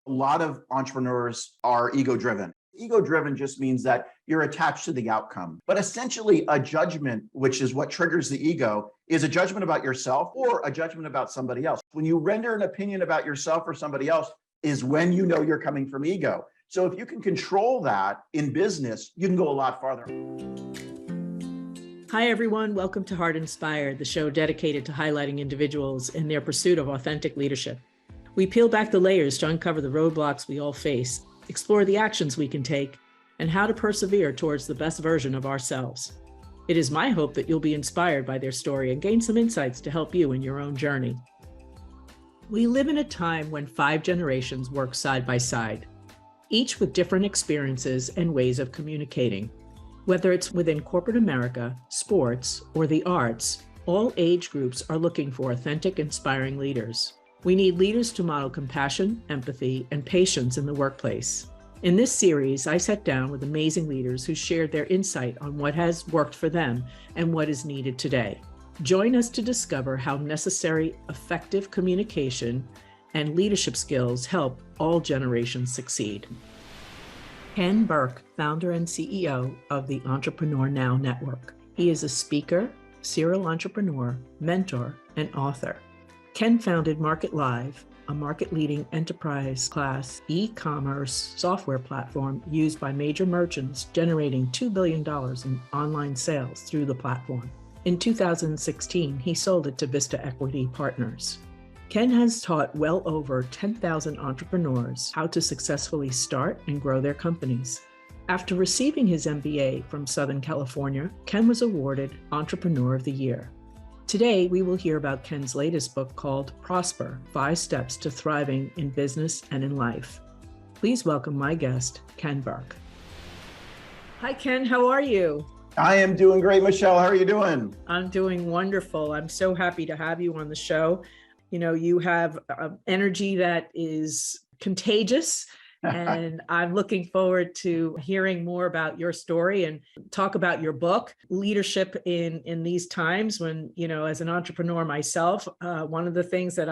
A lot of entrepreneurs are ego-driven. Ego-driven just means that you're attached to the outcome. But essentially, a judgment, which is what triggers the ego, is a judgment about yourself or a judgment about somebody else. When you render an opinion about yourself or somebody else is when you know you're coming from ego. So if you can control that in business, you can go a lot farther. Hi, everyone. Welcome to Heart Inspired, the show dedicated to highlighting individuals in their pursuit of authentic leadership. We peel back the layers to uncover the roadblocks we all face, explore the actions we can take, and how to persevere towards the best version of ourselves. It is my hope that you'll be inspired by their story and gain some insights to help you in your own journey. We live in a time when 5 generations work side by side, each with different experiences and ways of communicating. Whether it's within corporate America, sports, or the arts, all age groups are looking for authentic, inspiring leaders. We need leaders to model compassion, empathy, and patience in the workplace. In this series, I sat down with amazing leaders who shared their insight on what has worked for them and what is needed today. Join us to discover how necessary, effective communication and leadership skills help all generations succeed. Ken Burke, founder and CEO of the EntrepreneurNOW Network. He is a speaker, serial entrepreneur, mentor, and author. Ken founded Market Live, a market-leading enterprise-class e-commerce software platform used by major merchants, generating $2 billion in online sales through the platform. In 2016, he sold it to Vista Equity Partners. Ken has taught well over 10,000 entrepreneurs how to successfully start and grow their companies. After receiving his MBA from Southern California, Ken was awarded Entrepreneur of the Year. Today, we will hear about Ken's latest book called Prosper: 5 Steps to Thriving in Business and in Life. Please welcome my guest, Ken Burke. Hi, Ken. How are you? I am doing great, Michelle. How are you doing? I'm doing wonderful. I'm so happy to have you on the show. You know, you have energy that is contagious, and I'm looking forward to hearing more about your story and talk about your book, Leadership in These Times. When, you know, as an entrepreneur myself, one of the things that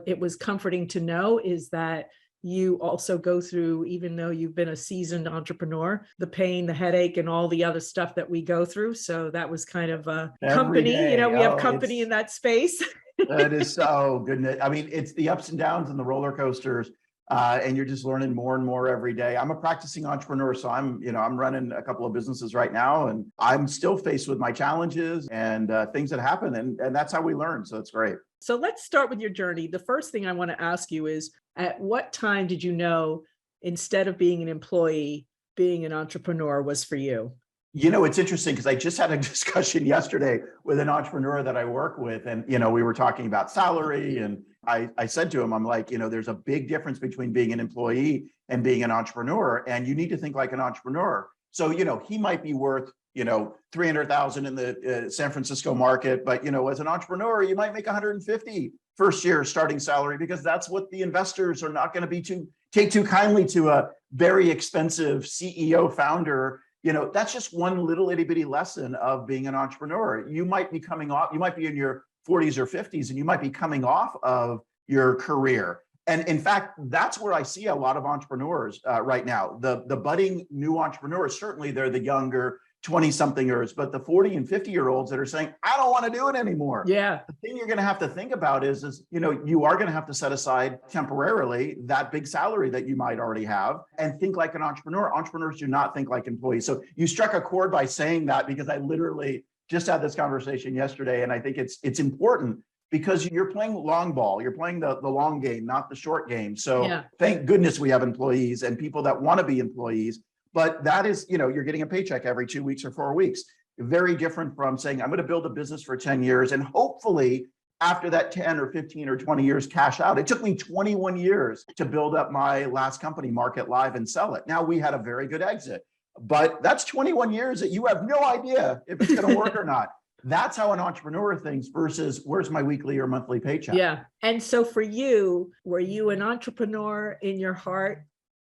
it was comforting to know is that you also go through, even though you've been a seasoned entrepreneur, the pain, the headache, and all the other stuff that we go through. So that was kind of a company, you know, we have company in that space. That is so good. I mean, it's the ups and downs and the roller coasters, and you're just learning more and more every day. I'm a practicing entrepreneur, so I'm running a couple of businesses right now, and I'm still faced with my challenges and things that happen, and that's how we learn. So it's great. So let's start with your journey. The first thing I want to ask you is, at what time did you know, instead of being an employee, being an entrepreneur was for you? You know, it's interesting because I just had a discussion yesterday with an entrepreneur that I work with, and, you know, we were talking about salary, and I said to him, I'm like, you know, there's a big difference between being an employee and being an entrepreneur, and you need to think like an entrepreneur. So, you know, he might be worth, you know, 300,000 in the San Francisco market, but, you know, as an entrepreneur, you might make 150 first year starting salary, because that's what the investors are not going to take too kindly to a very expensive CEO founder. You know, that's just one little itty bitty lesson of being an entrepreneur. You might be in your 40s or 50s, and you might be coming off of your career. And in fact, that's where I see a lot of entrepreneurs right now. The budding new entrepreneurs, certainly they're the younger 20-somethingers, but the 40 and 50-year-olds that are saying, I don't want to do it anymore. Yeah. The thing you're going to have to think about is, you know, you are going to have to set aside temporarily that big salary that you might already have and think like an entrepreneur. Entrepreneurs do not think like employees. So you struck a chord by saying that, because I literally just had this conversation yesterday, and I think it's important, because you're playing long ball. You're playing the long game, not the short game. So Thank goodness we have employees and people that want to be employees. But that is, you know, you're getting a paycheck every 2 weeks or 4 weeks. Very different from saying, I'm going to build a business for 10 years and hopefully after that 10 or 15 or 20 years cash out. It took me 21 years to build up my last company, Market Live, and sell it. Now, we had a very good exit, but that's 21 years that you have no idea if it's going to work or not. That's how an entrepreneur thinks versus where's my weekly or monthly paycheck. Yeah. And so for you, were you an entrepreneur in your heart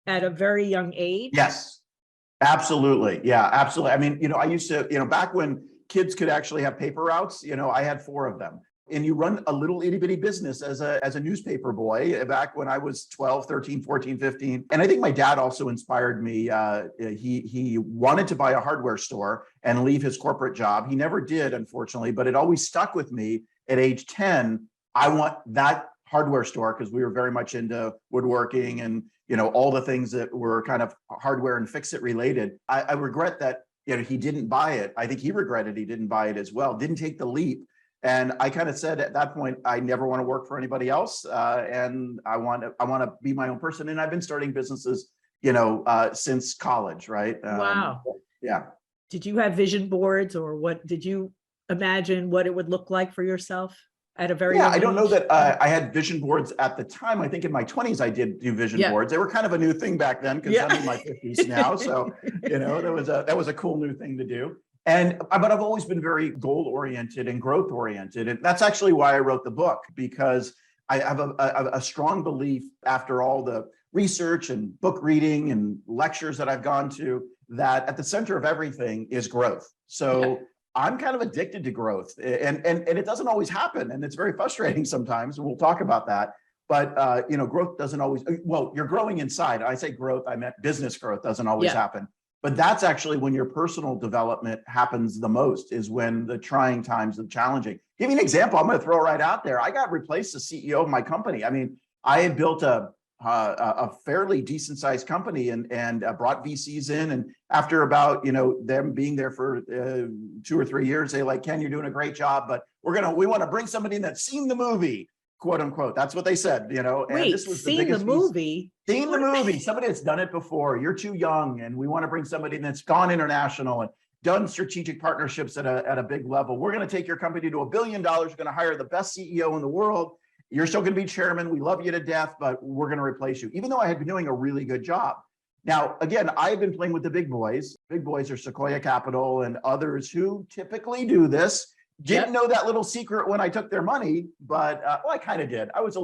at a very young age? Yes. Absolutely. Yeah, absolutely. I mean, you know, I used to, you know, back when kids could actually have paper routes, you know, I had 4 of them. and you run a little itty bitty business as a newspaper boy back when I was 12, 13, 14, 15. And I think my dad also inspired me. He wanted to buy a hardware store and leave his corporate job. He never did, unfortunately, but it always stuck with me. At age 10, I want that hardware store because we were very much into woodworking and, all the things that were kind of hardware and fix-it related. I regret that, he didn't buy it. I think he regretted he didn't buy it as well, didn't take the leap. And I kind of said at that point, I never want to work for anybody else. And I want to be my own person. And I've been starting businesses, since college, right? Wow. Yeah. Did you have vision boards, or what did you imagine what it would look like for yourself at a very young I don't know age? that I had vision boards at the time. I think in my 20s, I did do vision boards. They were kind of a new thing back then because I'm in my 50s now. So, that was a cool new thing to do. But I've always been very goal oriented and growth oriented. And that's actually why I wrote the book, because I have a strong belief, after all the research and book reading and lectures that I've gone to, that at the center of everything is growth. So I'm kind of addicted to growth, and it doesn't always happen. And it's very frustrating sometimes. And we'll talk about that. But, growth doesn't always, you're growing inside. I say growth, I meant business growth doesn't always happen. But that's actually when your personal development happens the most, is when the trying times, the challenging. Give you an example, I'm going to throw right out there. I got replaced as CEO of my company. I mean, I had built a fairly decent sized company and brought VCs in. And after about, them being there for 2 or 3 years, they like, Ken, you're doing a great job, but we want to bring somebody in that's seen the movie, quote unquote. That's what they said, and this was the biggest movie. Seen the movie, somebody that's done it before. You're too young, and we want to bring somebody that's gone international and done strategic partnerships at a big level. We're going to take your company to $1 billion. We're going to hire the best CEO in the world. You're still going to be chairman. We love you to death, but we're going to replace you, even though I had been doing a really good job. Now, again, I've been playing with the big boys. Big boys are Sequoia Capital and others who typically do this. Didn't know that little secret when I took their money, but I kind of did. I was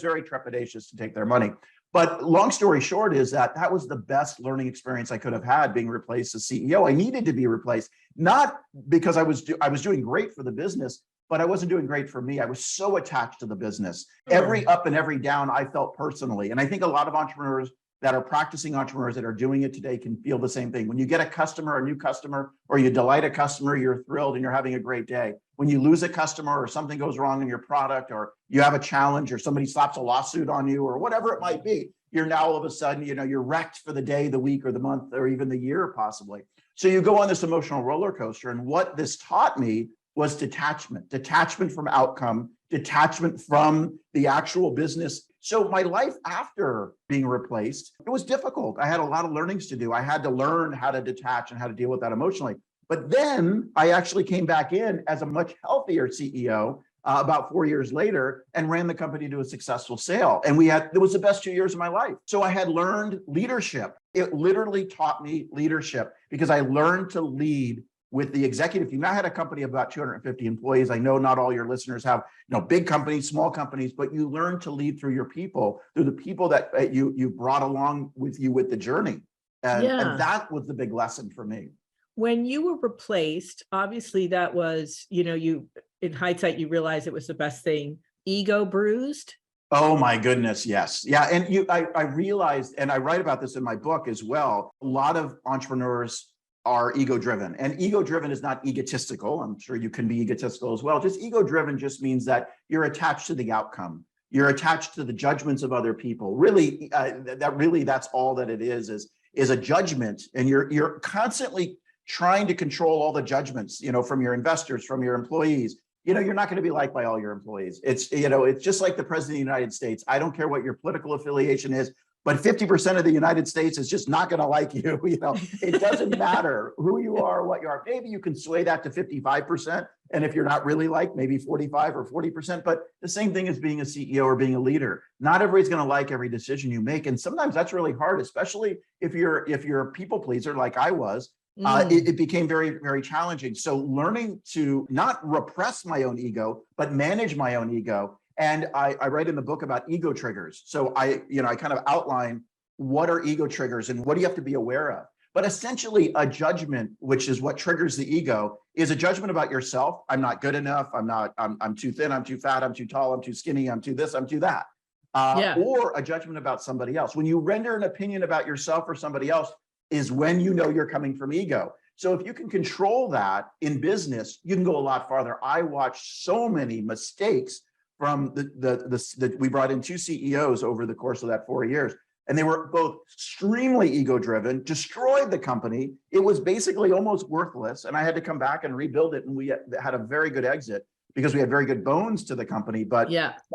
very trepidatious to take their money. But long story short is that was the best learning experience I could have had, being replaced as CEO. I needed to be replaced, not because I was doing great for the business, but I wasn't doing great for me. I was so attached to the business. Every up and every down I felt personally. And I think a lot of entrepreneurs that are practicing entrepreneurs that are doing it today can feel the same thing. When you get a new customer, or you delight a customer, you're thrilled and you're having a great day. When you lose a customer, or something goes wrong in your product, or you have a challenge, or somebody slaps a lawsuit on you, or whatever it might be, you're now all of a sudden, you're wrecked for the day, the week, or the month, or even the year possibly. So you go on this emotional roller coaster. And what this taught me was detachment from outcome, detachment from the actual business. So my life after being replaced, it was difficult. I had a lot of learnings to do. I had to learn how to detach and how to deal with that emotionally. But then I actually came back in as a much healthier CEO about 4 years later, and ran the company to a successful sale. And it was the best 2 years of my life. So I had learned leadership. It literally taught me leadership, because I learned to lead with the executive team. I had a company of about 250 employees. I know not all your listeners have, big companies, small companies, but you learn to lead through your people, through the people that you brought along with you with the journey. And that was the big lesson for me. When you were replaced, obviously that was, you, in hindsight, you realized it was the best thing. Ego bruised? Oh my goodness, yes. Yeah, and I realized, and I write about this in my book as well, a lot of entrepreneurs are ego-driven. And ego-driven is not egotistical. I'm sure you can be egotistical as well. Just ego-driven just means that you're attached to the outcome. You're attached to the judgments of other people. Really, that's all that it is a judgment. And you're constantly trying to control all the judgments, from your investors, from your employees. You're not going to be liked by all your employees. It's just like the president of the United States. I don't care what your political affiliation is, but 50% of the United States is just not going to like you. It doesn't matter who you are, what you are. Maybe you can sway that to 55%. And if you're not really liked, maybe 45 or 40%. But the same thing as being a CEO or being a leader. Not everybody's going to like every decision you make. And sometimes that's really hard, especially if you're a people pleaser like I was. It became very, very challenging. So learning to not repress my own ego, but manage my own ego. And I write in the book about ego triggers. So I kind of outline what are ego triggers and what do you have to be aware of. But essentially a judgment, which is what triggers the ego, is a judgment about yourself. I'm not good enough. I'm too thin. I'm too fat. I'm too tall. I'm too skinny. I'm too this. I'm too that. Or a judgment about somebody else. When you render an opinion about yourself or somebody else is when you know you're coming from ego. So if you can control that in business, you can go a lot farther. I watched so many mistakes from we brought in 2 CEOs over the course of that 4 years. And they were both extremely ego-driven, destroyed the company. It was basically almost worthless. And I had to come back and rebuild it. And we had a very good exit because we had very good bones to the company. But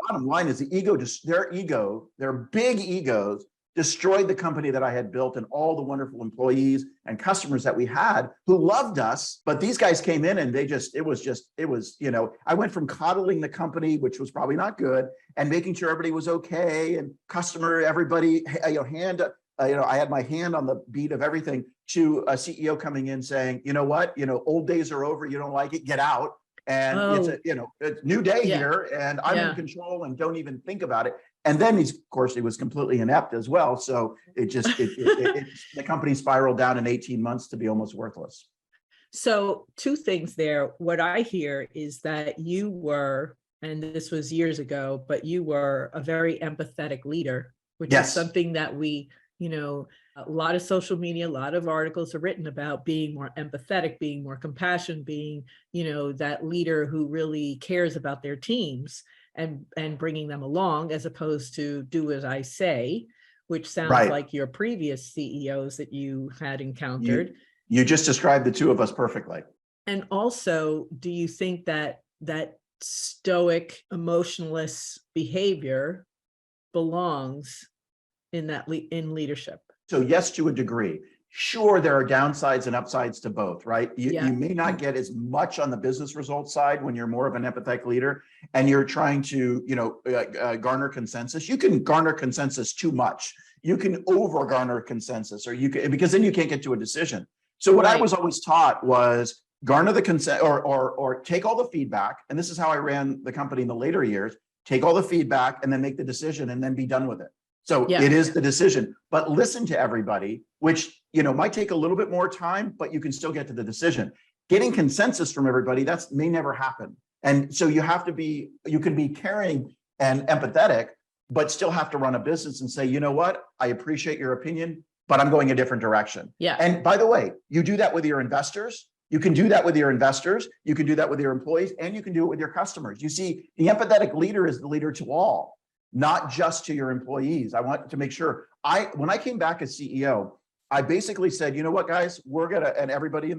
bottom line is their big egos destroyed the company that I had built and all the wonderful employees and customers that we had who loved us. But these guys came in and it was, I went from coddling the company, which was probably not good, and making sure everybody was okay and everybody, I had my hand on the beat of everything, to a CEO coming in saying, you know what, old days are over. You don't like it, get out. And it's a new day here, and I'm in control and don't even think about it. And then of course, he was completely inept as well. So the company spiraled down in 18 months to be almost worthless. So 2 things there. What I hear is that you were, and this was years ago, but you were a very empathetic leader, which is something that we, a lot of social media, a lot of articles are written about being more empathetic, being more compassionate, being, that leader who really cares about their teams and bringing them along, as opposed to do as I say, which sounds like your previous CEOs that you had encountered. You just described the 2 of us perfectly. And also, do you think that stoic, emotionless behavior belongs in leadership? So yes, to a degree. Sure, there are downsides and upsides to both, right? You may not get as much on the business results side when you're more of an empathetic leader and you're trying to, garner consensus. You can garner consensus too much. You can over garner consensus, because then you can't get to a decision. So what I was always taught was garner the consent or take all the feedback. And this is how I ran the company in the later years. Take all the feedback and then make the decision and then be done with it. So it is the decision, but listen to everybody, which, might take a little bit more time, but you can still get to the decision. Getting consensus from everybody, that may never happen. And so you can be caring and empathetic, but still have to run a business and say, you know what, I appreciate your opinion, but I'm going a different direction. Yeah. And by the way, you do that with your investors. You can do that with your investors. You can do that with your employees, and you can do it with your customers. You see, the empathetic leader is the leader to all, not just to your employees. I want to make sure when I came back as CEO, I basically said, you know what, guys, we're gonna, and everybody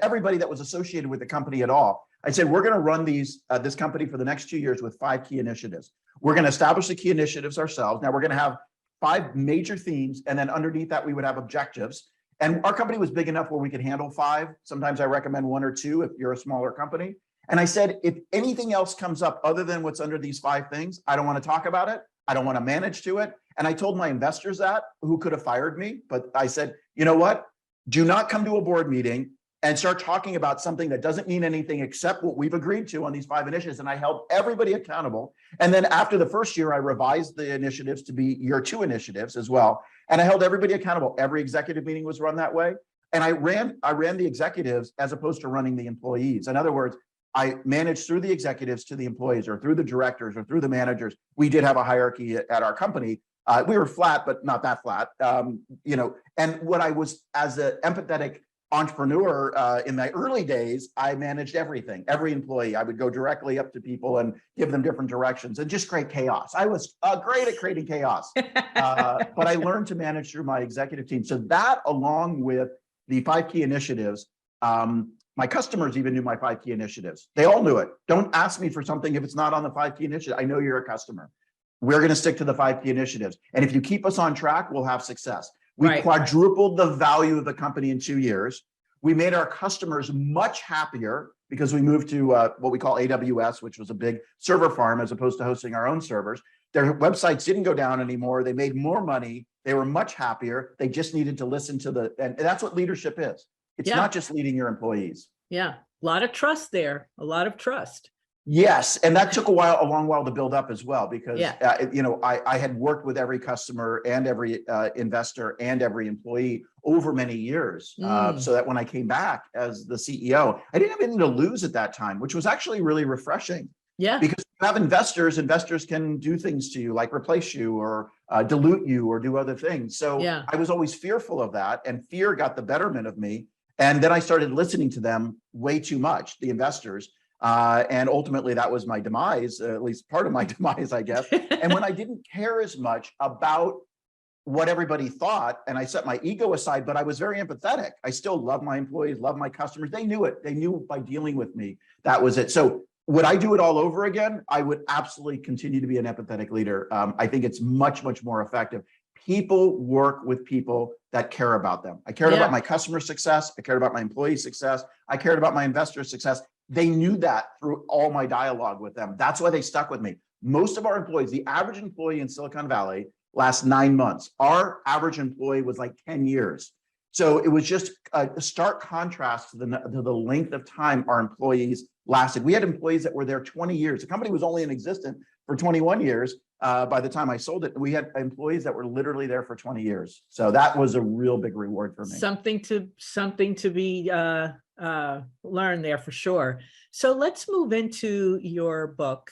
everybody that was associated with the company at all, I said, we're gonna run this company for the next 2 years with 5 key initiatives. We're gonna establish the key initiatives ourselves. Now we're gonna have 5 major themes, and then underneath that we would have objectives. And our company was big enough where we could handle 5. Sometimes I recommend 1 or 2 if you're a smaller company. And I said, if anything else comes up other than what's under these 5 things, I don't want to talk about it. I don't want to manage to it. And I told my investors that, who could have fired me. But I said, you know what? Do not come to a board meeting and start talking about something that doesn't mean anything except what we've agreed to on these 5 initiatives. And I held everybody accountable. And then after the first year, I revised the initiatives to be year 2 initiatives as well. And I held everybody accountable. Every executive meeting was run that way. And I ran the executives as opposed to running the employees. In other words, I managed through the executives to the employees, or through the directors, or through the managers. We did have a hierarchy at our company. We were flat, but not that flat. And what I was, as an empathetic entrepreneur in my early days, I managed everything, every employee. I would go directly up to people and give them different directions and just create chaos. I was great at creating chaos, but I learned to manage through my executive team. So that, along with the 5 key initiatives, my customers even knew my 5 key initiatives. They all knew it. Don't ask me for something if it's not on the 5 key initiatives. I know you're a customer. We're going to stick to the 5 key initiatives. And if you keep us on track, we'll have success. We quadrupled the value of the company in 2 years. We made our customers much happier because we moved to what we call AWS, which was a big server farm, as opposed to hosting our own servers. Their websites didn't go down anymore. They made more money. They were much happier. They just needed to listen to and that's what leadership is. It's not just leading your employees. Yeah. A lot of trust there. A lot of trust. Yes, and that took a long while to build up as well, because Yeah. I had worked with every customer and every investor and every employee over many years, so that when I came back as the CEO, I didn't have anything to lose at that time, which was actually really refreshing. Yeah. Because you have investors can do things to you, like replace you or dilute you or do other things. So Yeah. I was always fearful of that, and fear got the betterment of me. And then I started listening to them way too much, the investors. And ultimately, that was my demise, at least part of my demise, I guess. And when I didn't care as much about what everybody thought, and I set my ego aside, but I was very empathetic. I still love my employees, love my customers. They knew it. They knew by dealing with me, that was it. So would I do it all over again? I would absolutely continue to be an empathetic leader. I think it's much, much more effective. People work with people that care about them. I cared about my customer success. I cared about my employee success. I cared about my investor success. They knew that through all my dialogue with them. That's why they stuck with me. Most of our employees, the average employee in Silicon Valley lasts 9 months. Our average employee was like 10 years. So it was just a stark contrast to the length of time our employees lasted. We had employees that were there 20 years. The company was only in existence for 21 years. By the time I sold it, we had employees that were literally there for 20 years. So that was a real big reward for me. Something to be learned there for sure. So let's move into your book.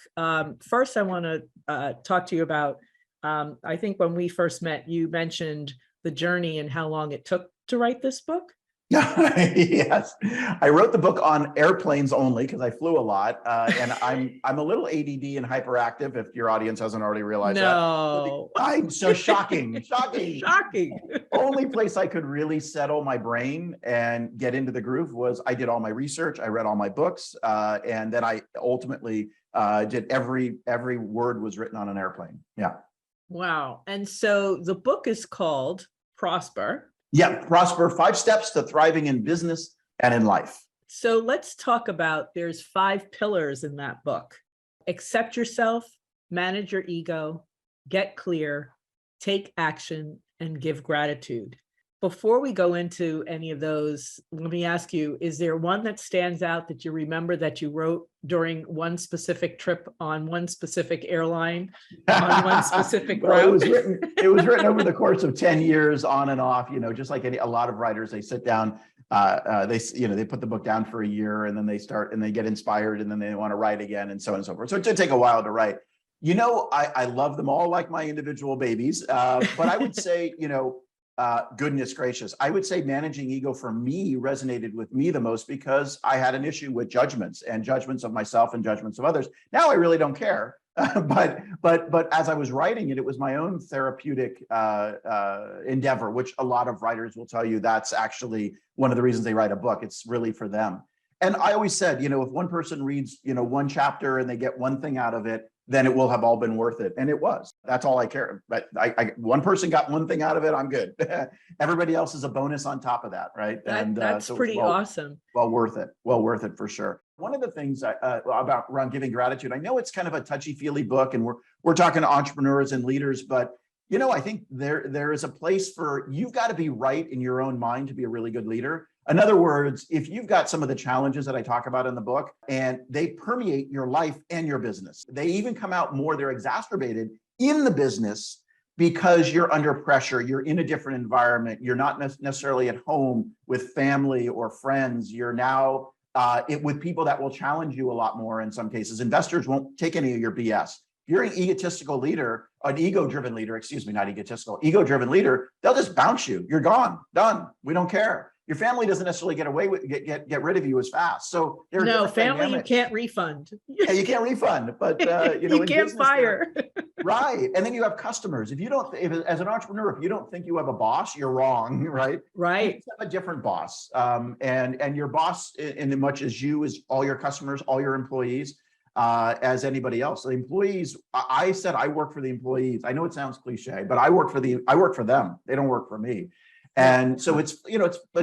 First, I want to talk to you about, I think when we first met, you mentioned the journey and how long it took to write this book. Yes, I wrote the book on airplanes only because I flew a lot, and I'm a little ADD and hyperactive. If your audience hasn't already realized that. No, I'm so shocking. shocking. Only place I could really settle my brain and get into the groove was I did all my research, I read all my books, and then I ultimately did every word was written on an airplane. Yeah. Wow. And so the book is called Prosper. Yeah, Prosper: 5 Steps to Thriving in Business and in Life. So let's talk about, there's 5 pillars in that book. Accept yourself, manage your ego, get clear, take action, and give gratitude. Before we go into any of those, let me ask you, is there one that stands out that you remember that you wrote during one specific trip on one specific airline, on one specific route? It was written over the course of 10 years on and off, just like a lot of writers, they sit down, they put the book down for a year, and then they start and they get inspired, and then they want to write again, and so on and so forth. So it did take a while to write. I love them all like my individual babies, but I would say, goodness gracious, I would say Managing Ego for me resonated with me the most because I had an issue with judgments of myself and judgments of others. Now I really don't care, but as I was writing it, it was my own therapeutic endeavor, which a lot of writers will tell you that's actually one of the reasons they write a book. It's really for them. And I always said, if one person reads, one chapter and they get one thing out of it, then it will have all been worth it. And it was. That's all I care. But one person got one thing out of it, I'm good. Everybody else is a bonus on top of that, right? That's pretty awesome. Well worth it. Well worth it for sure. One of the things about around giving gratitude, I know it's kind of a touchy-feely book, and we're talking to entrepreneurs and leaders, but I think there is a place for, you've got to be right in your own mind to be a really good leader. In other words, if you've got some of the challenges that I talk about in the book and they permeate your life and your business, they even come out more, they're exacerbated in the business because you're under pressure, you're in a different environment, you're not necessarily at home with family or friends, you're now with people that will challenge you a lot more in some cases. Investors won't take any of your BS. You're an egotistical leader, an ego-driven leader, not egotistical, ego-driven leader, they'll just bounce you. You're gone, done. We don't care. Your family doesn't necessarily get rid of you as fast. So no, family dynamics. You can't refund. Yeah, you can't refund, but you can't fire. Right, and then you have customers. As an entrepreneur, if you don't think you have a boss, you're wrong, right? Right. You have a different boss, and your boss, in as much as you, is all your customers, all your employees. As anybody else. The employees, I said I work for the employees. I know it sounds cliche, but I work for them. They don't work for me. And so it's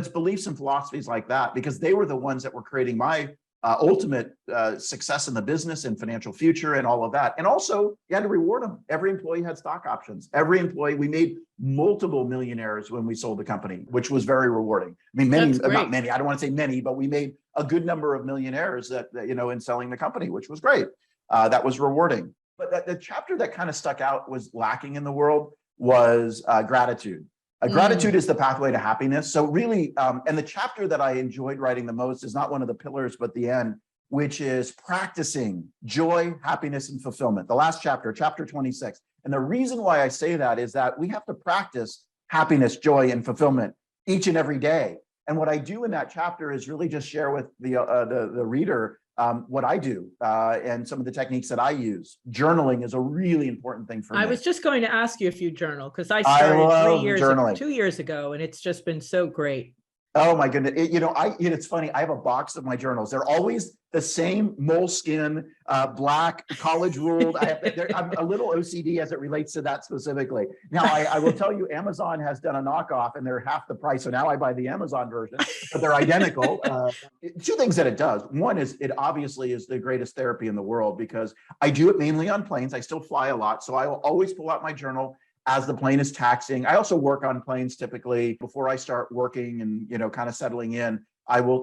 beliefs and philosophies like that, because they were the ones that were creating my ultimate success in the business and financial future and all of that. And also, you had to reward them. Every employee had stock options. Every employee, we made multiple millionaires when we sold the company, which was very rewarding. I mean, many, not many, I don't want to say many, but we made a good number of millionaires that in selling the company, which was great. That was rewarding. But the chapter that kind of stuck out was lacking in the world was gratitude. Gratitude is the pathway to happiness. So really, and the chapter that I enjoyed writing the most is not one of the pillars, but the end, which is practicing joy, happiness, and fulfillment. The last chapter, chapter 26. And the reason why I say that is that we have to practice happiness, joy, and fulfillment each and every day. And what I do in that chapter is really just share with the reader what I do and some of the techniques that I use. Journaling is a really important thing for me. I was just going to ask you if you journal, because I started 2 years ago, and it's just been so great. Oh my goodness. It's funny. I have a box of my journals. They're always the same moleskin, black, college ruled. I'm a little OCD as it relates to that specifically. Now, I will tell you, Amazon has done a knockoff and they're half the price. So now I buy the Amazon version, but they're identical. Two things that it does. One is it obviously is the greatest therapy in the world because I do it mainly on planes. I still fly a lot. So I will always pull out my journal as the plane is taxiing. I also work on planes typically before I start working and, kind of settling in.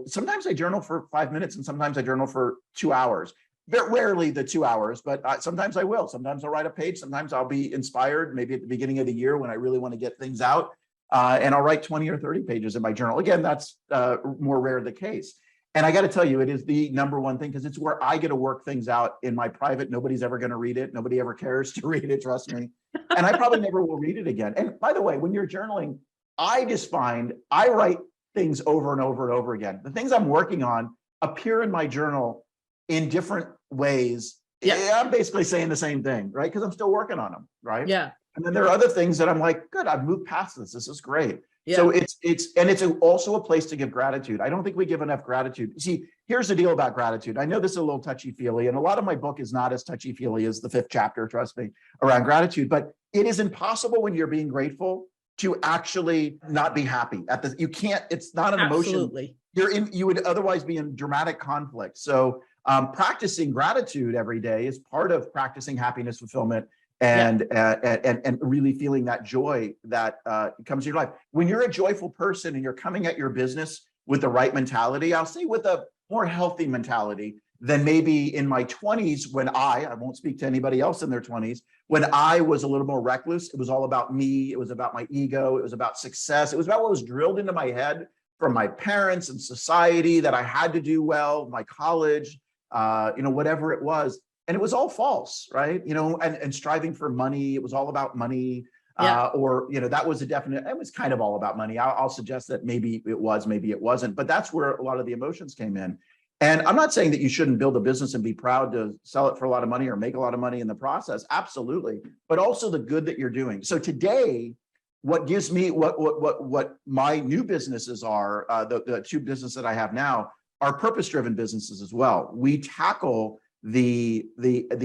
Sometimes I journal for 5 minutes and sometimes I journal for 2 hours. Very rarely the 2 hours, but sometimes I will. Sometimes I'll write a page. Sometimes I'll be inspired, maybe at the beginning of the year when I really want to get things out. And I'll write 20 or 30 pages in my journal. Again, that's more rare the case. And I got to tell you, it is the number one thing because it's where I get to work things out in my private. Nobody's ever going to read it. Nobody ever cares to read it. Trust me. And I probably never will read it again. And by the way, when you're journaling, I just find I write things over and over and over again. The things I'm working on appear in my journal in different ways. Yeah. I'm basically saying the same thing, right? Because I'm still working on them, right? Yeah. And then there are other things that I'm like, good, I've moved past this. This is great. Yeah. So it's also a place to give gratitude. I don't think we give enough gratitude. See, here's the deal about gratitude. I know this is a little touchy-feely, and a lot of my book is not as touchy-feely as the 5th chapter, trust me, around gratitude. But it is impossible when you're being grateful to actually not be happy. You can't. It's not an Absolutely. emotion. You would otherwise be in dramatic conflict. So practicing gratitude every day is part of practicing happiness, fulfillment, and really feeling that joy that comes to your life. When you're a joyful person and you're coming at your business with the right mentality, I'll say with a more healthy mentality than maybe in my 20s when I won't speak to anybody else in their 20s, when I was a little more reckless. It was all about me. It was about my ego. It was about success. It was about what was drilled into my head from my parents and society that I had to do well, my college, whatever it was. And it was all false, right? And striving for money. It was all about money. Yeah. That was it was kind of all about money. I'll suggest that maybe it was, maybe it wasn't, but that's where a lot of the emotions came in. And I'm not saying that you shouldn't build a business and be proud to sell it for a lot of money or make a lot of money in the process. Absolutely. But also the good that you're doing. So today, what gives me what my new businesses are, the 2 businesses that I have now are purpose-driven businesses as well. We tackle the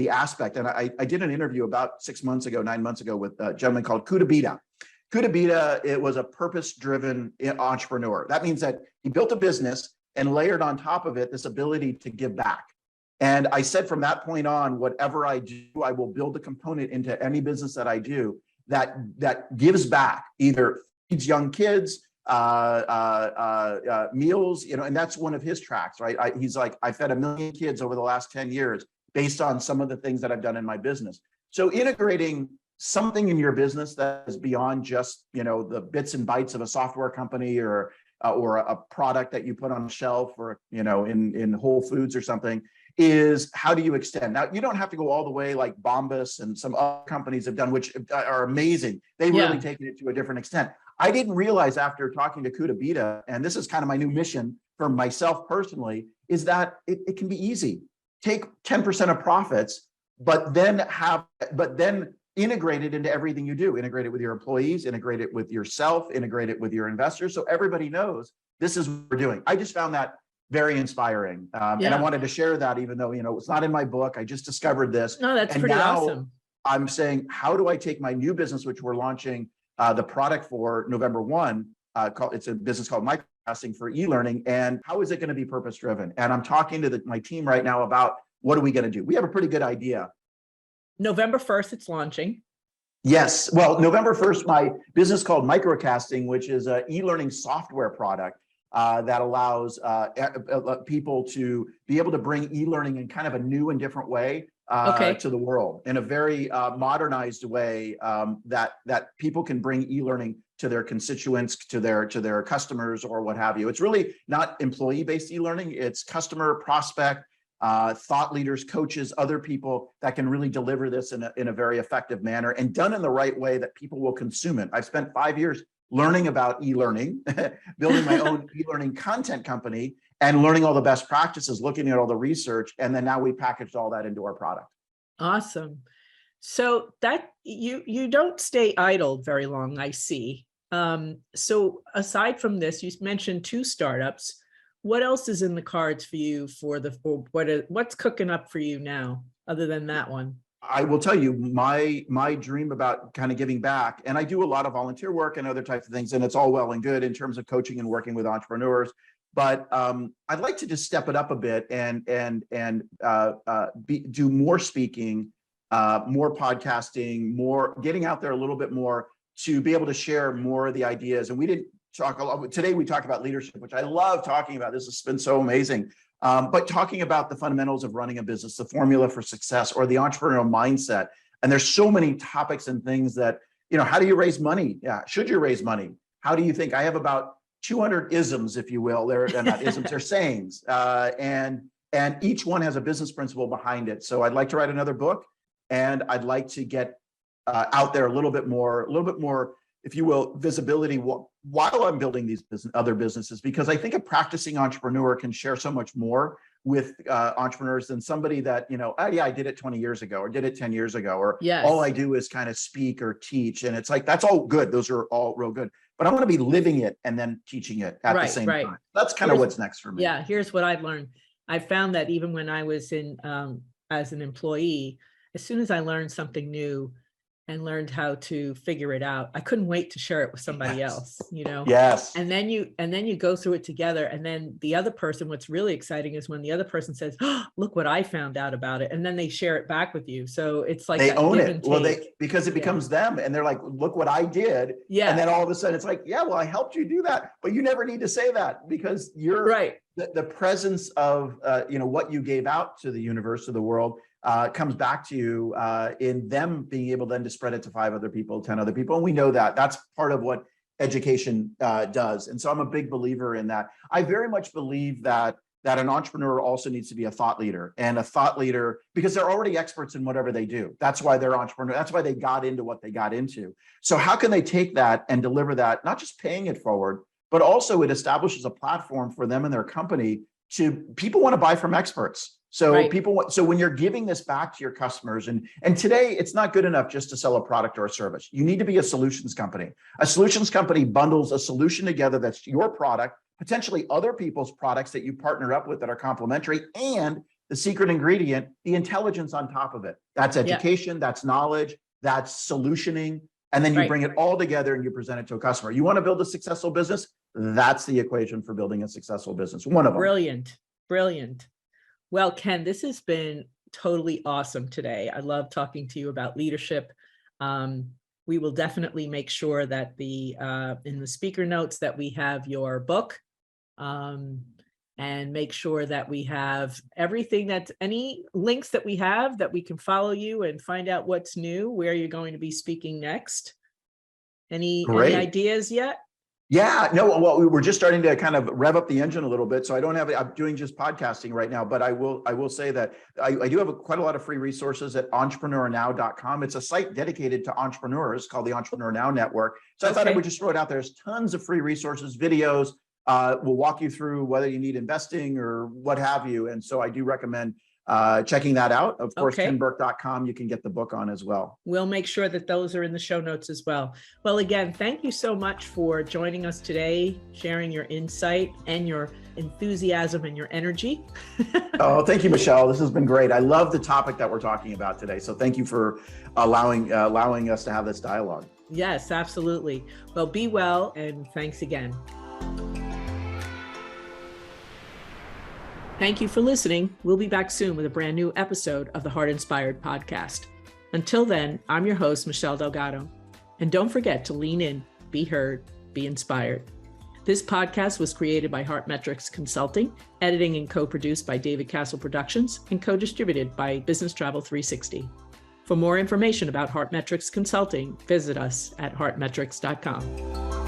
aspect. And I did an interview about 9 months ago with a gentleman called Kutabita. Kutabita, it was a purpose-driven entrepreneur. That means that he built a business and layered on top of it this ability to give back. And I said from that point on, whatever I do, I will build a component into any business that I do that gives back, either feeds young kids, meals, and that's one of his tracks, right? He's like, I fed 1 million kids over the last 10 years based on some of the things that I've done in my business. So integrating something in your business that is beyond just, the bits and bytes of a software company or a product that you put on a shelf or, in Whole Foods or something is how do you extend? Now, you don't have to go all the way like Bombas and some other companies have done, which are amazing. They've really taken it to a different extent. I didn't realize after talking to Kutabita, and this is kind of my new mission for myself personally, is that it can be easy. Take 10% of profits, but then integrate it into everything you do. Integrate it with your employees, integrate it with yourself, integrate it with your investors. So everybody knows this is what we're doing. I just found that very inspiring. And I wanted to share that, even though, it's not in my book. I just discovered this. No, that's pretty awesome. I'm saying, how do I take my new business, which we're launching the product for November 1, it's a business called Microcasting for e-learning. And how is it going to be purpose driven? And I'm talking to my team right now about what are we going to do? We have a pretty good idea. November 1st, it's launching. Yes. Well, November 1st, my business called Microcasting, which is an e-learning software product that allows people to be able to bring e-learning in kind of a new and different way to the world, in a very modernized way that people can bring e-learning to their constituents, to their customers, or what have you. It's really not employee-based e-learning. It's customer, prospect, thought leaders, coaches, other people that can really deliver this in a very effective manner, and done in the right way that people will consume it. I've spent 5 years learning about e-learning, building my own e-learning content company, and learning all the best practices, looking at all the research, and then now we packaged all that into our product. Awesome. So that you don't stay idle very long, I see. So aside from this, you mentioned 2 startups. What else is in the cards for you what's cooking up for you now, other than that one? I will tell you my dream about kind of giving back, and I do a lot of volunteer work and other types of things, and it's all well and good in terms of coaching and working with entrepreneurs. But I'd like to just step it up a bit and do more speaking, more podcasting, more getting out there a little bit more to be able to share more of the ideas. And we didn't talk a lot today. We talked about leadership, which I love talking about. This has been so amazing. But talking about the fundamentals of running a business, the formula for success, or the entrepreneurial mindset. And there's so many topics and things that, how do you raise money? Yeah. Should you raise money? How do you think? I have about 200 isms, if you will. They're not isms, they're sayings. And each one has a business principle behind it. So I'd like to write another book, and I'd like to get out there a little bit more, if you will, visibility while I'm building these other businesses, because I think a practicing entrepreneur can share so much more with entrepreneurs than somebody that, oh yeah, I did it 20 years ago, or did it 10 years ago, or all I do is kind of speak or teach. And it's like, that's all good. Those are all real good. But I want to be living it and then teaching it at the same time. That's kind of what's next for me. Yeah, here's what I've learned. I found that even when I was in as an employee, as soon as I learned something new and learned how to figure it out, I couldn't wait to share it with somebody else, Yes. And then you go through it together. And then the other person, what's really exciting is when the other person says, oh, look what I found out about it. And then they share it back with you. So it's like they own it. Well, because it becomes them, and they're like, look what I did. Yeah. And then all of a sudden it's like, yeah, well, I helped you do that, but you never need to say that, because you're right. The presence of, what you gave out to the universe, to the world, comes back to you in them being able then to spread it to 5 other people, 10 other people. And we know that that's part of what education does. And so I'm a big believer in that. I very much believe that an entrepreneur also needs to be a thought leader, and a thought leader, because they're already experts in whatever they do. That's why they're entrepreneur. That's why they got into what they got into. So how can they take that and deliver that, not just paying it forward, but also it establishes a platform for them and their company people want to buy from experts. So so when you're giving this back to your customers, and today it's not good enough just to sell a product or a service. You need to be a solutions company. A solutions company bundles a solution together that's your product, potentially other people's products that you partner up with that are complementary, and the secret ingredient, the intelligence on top of it. That's education, that's knowledge, that's solutioning. And then you bring it all together and you present it to a customer. You want to build a successful business? That's the equation for building a successful business. One of them. Brilliant. Well, Ken, this has been totally awesome today. I love talking to you about leadership. We will definitely make sure that in the speaker notes that we have your book, and make sure that we have everything, any links that we have that we can follow you and find out what's new, where you're going to be speaking next. Any ideas yet? Yeah, no, well, we're just starting to kind of rev up the engine a little bit. So I'm doing just podcasting right now, but I will say that I do have quite a lot of free resources at EntrepreneurNOW.com. It's a site dedicated to entrepreneurs called the EntrepreneurNOW Network. So I thought I would just throw it out there. There's tons of free resources, videos. We'll walk you through whether you need investing or what have you. And so I do recommend checking that out. Of course, Okay. kenburke.com, you can get the book on as well. We'll make sure that those are in the show notes as well. Well, again, thank you so much for joining us today, sharing your insight and your enthusiasm and your energy. Oh, thank you, Michelle. This has been great. I love the topic that we're talking about today. So thank you for allowing us to have this dialogue. Yes, absolutely. Well, be well, and thanks again. Thank you for listening. We'll be back soon with a brand new episode of the Heart Inspired podcast. Until then, I'm your host, Michelle Delgado. And don't forget to lean in, be heard, be inspired. This podcast was created by HeartMetrics Consulting, editing and co-produced by David Castle Productions, and co-distributed by Business Travel 360. For more information about HeartMetrics Consulting, visit us at heartmetrics.com.